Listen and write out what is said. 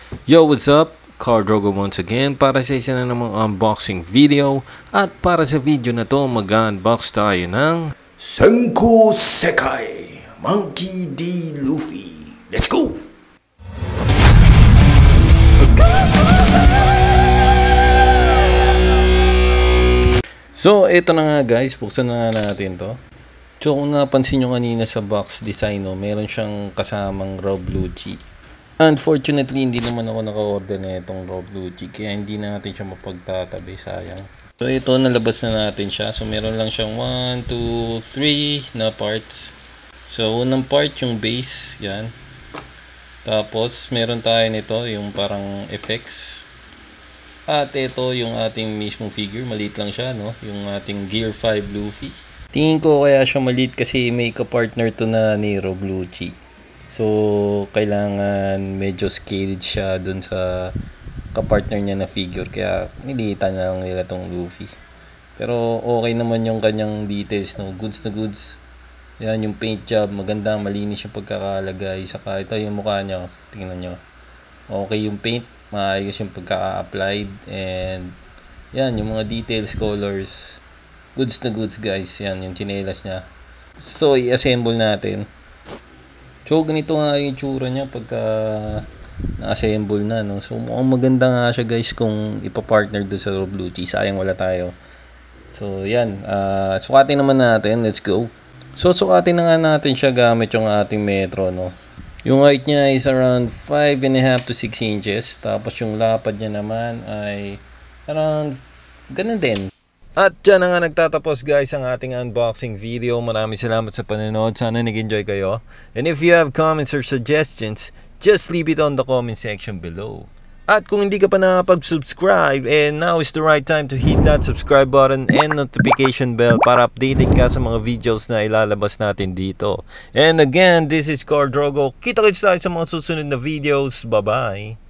Yo, what's up? Cardrogo once again para sa isa na namang unboxing video. At para sa video na to, mag-unbox tayo ng Senko Sekai Monkey D. Luffy. Let's go! So, ito na nga guys, buksan na natin to. So, kung napansin nyo kanina sa box design, meron siyang kasamang raw blue cheek. Unfortunately, hindi naman ako naka-order na itong raw blue cheek, kaya hindi natin siya mapagtatabi, sayang. So, ito, nalabas na natin siya. So, meron lang siyang 1, 2, 3 na parts. So, unang part yung base, yan. Tapos, meron tayo nito, yung parang effects. At ito yung ating mismong figure, maliit lang siya, no? Yung ating Gear 5 Luffy. Tingin ko kaya siya maliit kasi may ka-partner to na Nero Blue Cheek. So, kailangan medyo scaled siya dun sa ka-partner niya na figure. Kaya nilitan na lang nila tong Luffy. Pero okay naman yung kanyang details, no? Goods na goods. Yan, yung paint job, maganda, malinis yung pagkakalagay. Saka ito yung mukha niya, tingnan nyo. Okay yung paint, maayos yung pagka-applied. And yan, yung mga details, colors. Goods na goods guys, yan yung chinelas niya. So, i-assemble natin. So, ganito nga yung tsura niya pagka na-assemble na, no? So, mukhang maganda nga siya guys kung ipapartner doon sa Blue Cheese. Sayang wala tayo. So, yan. Sukatin naman natin. Let's go. So, sukatin na nga natin siya gamit yung ating metro, no? Yung height niya is around 5.5 to 6 inches. Tapos yung lapad niya naman ay around ganun din. At dyan na nga nagtatapos guys ang ating unboxing video. Maraming salamat sa panonood. Sana nag-enjoy kayo. And if you have comments or suggestions, just leave it on the comment section below. At kung hindi ka pa nakapag-subscribe, now is the right time to hit that subscribe button and notification bell para updated ka sa mga videos na ilalabas natin dito. And again, this is Cardrogo. Kita-kits tayo sa mga susunod na videos. Bye-bye!